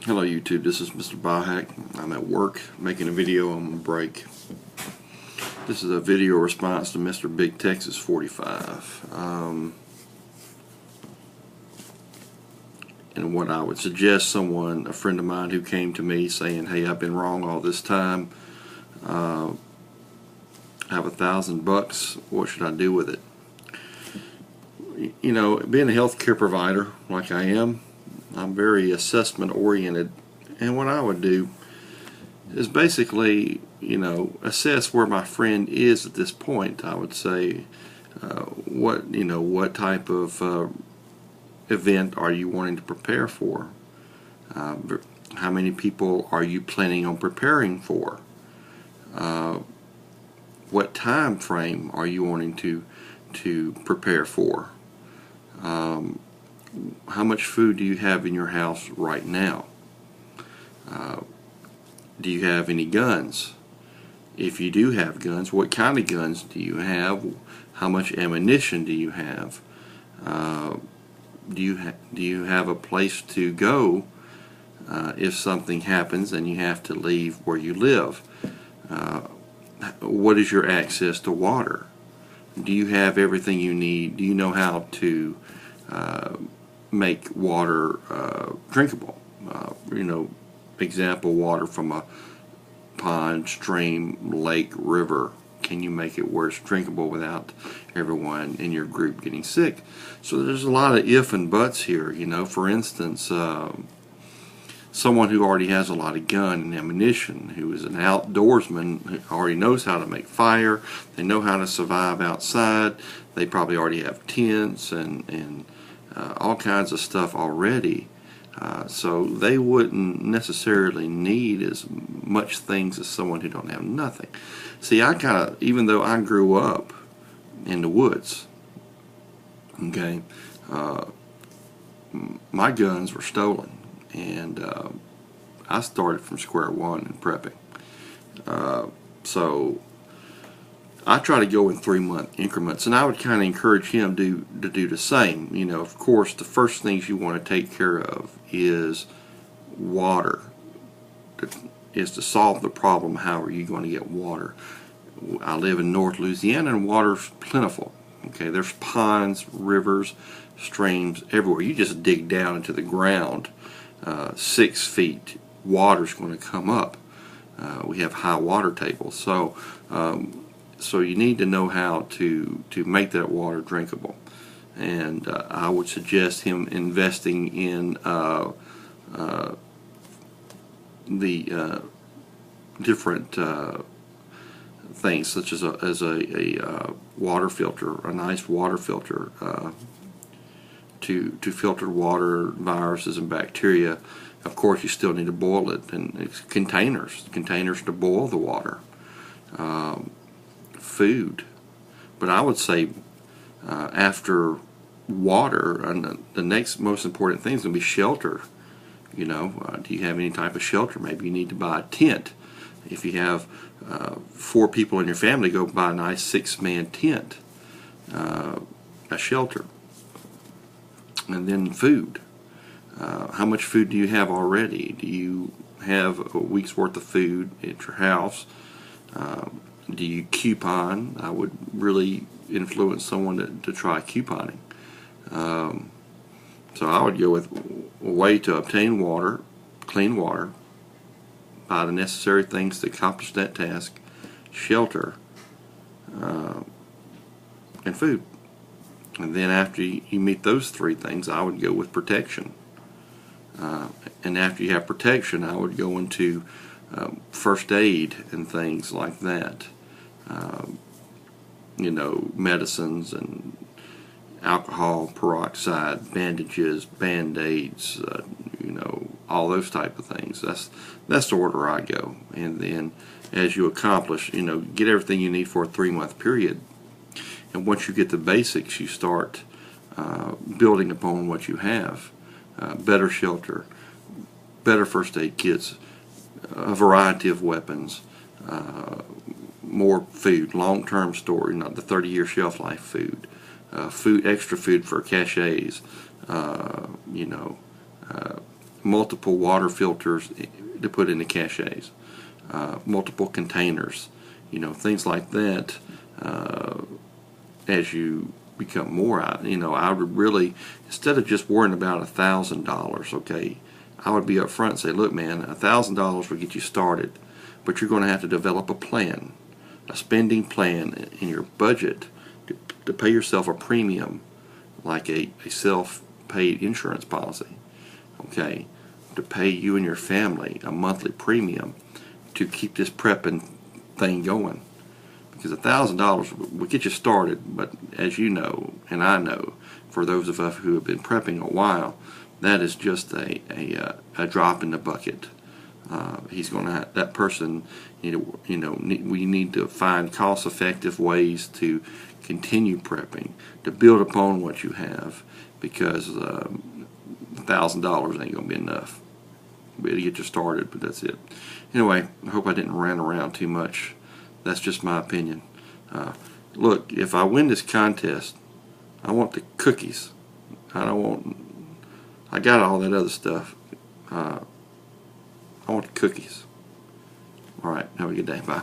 Hello YouTube, this is Mr. Bahack. I'm at work making a video on my break. This is a video response to Mr. BigTexas45. And what I would suggest a friend of mine who came to me saying, hey, I've been wrong all this time. I have $1,000, what should I do with it? You know, being a healthcare provider like I am, I'm very assessment oriented, and what I would do is basically, assess where my friend is at this point. I would say, what type of event are you wanting to prepare for? How many people are you planning on preparing for? What time frame are you wanting to prepare for? How much food do you have in your house right now? Do you have any guns? If you do have guns, what kind of guns do you have? How much ammunition do you have? Do you have a place to go if something happens and you have to leave where you live? What is your access to water? Do you have everything you need? Do you know how to make water drinkable? Example, water from a pond, stream, lake, river. Can you make it where it's drinkable without everyone in your group getting sick? So there's a lot of if and buts here. For instance, someone who already has a lot of gun and ammunition, who is an outdoorsman, who already knows how to make fire, they know how to survive outside, they probably already have tents and all kinds of stuff already. So they wouldn't necessarily need as much things as someone who don't have nothing. See, even though I grew up in the woods, okay, my guns were stolen, and I started from square one in prepping. So I try to go in 3-month increments, and I would kind of encourage him to do the same. Of course, the first things you want to take care of is water. Is to solve the problem, how are you going to get water? I live in North Louisiana, and water's plentiful. Okay, there's ponds, rivers, streams everywhere. You just dig down into the ground 6 feet, water's going to come up. We have high water tables, so you need to know how to make that water drinkable. And I would suggest him investing in the different things, such as a water filter, a nice water filter to filter water, viruses, and bacteria. Of course, you still need to boil it, and it's containers to boil the water. Food, but I would say after water, and the next most important thing is going to be shelter. Do you have any type of shelter? Maybe you need to buy a tent. If you have 4 people in your family, go buy a nice 6-man tent, a shelter. And then food. How much food do you have already? Do you have a week's worth of food at your house? Do you coupon? I would really influence someone to try couponing. So I would go with a way to obtain water, clean water, buy the necessary things to accomplish that task, shelter, and food. And then after you meet those 3 things, I would go with protection. And after you have protection, I would go into first aid and things like that. Medicines and alcohol peroxide, bandages, band-aids, all those type of things. That's the order I go. And then as you accomplish, get everything you need for a 3-month period. And once you get the basics, you start building upon what you have. Better shelter, better first aid kits, a variety of weapons, more food, long-term storage, not the 30-year shelf life food, extra food for caches, multiple water filters to put in the caches, multiple containers, things like that. As you become more, I would really, instead of just worrying about $1,000, okay, I would be up front and say, look, man, $1,000 will get you started, but you're going to have to develop a plan, a spending plan in your budget to pay yourself a premium, like a self-paid insurance policy, okay, to pay you and your family a monthly premium to keep this prepping thing going. Because $1,000 will get you started, but as you know, and I know, for those of us who have been prepping a while, that is just a drop in the bucket. He's going to that person. We need to find cost-effective ways to continue prepping, to build upon what you have, because $1,000 ain't going to be enough. It'll get you started, but that's it. Anyway, I hope I didn't rant around too much. That's just my opinion. Look, if I win this contest, I want the cookies. I got all that other stuff. I want the cookies. All right, have a good day. Bye.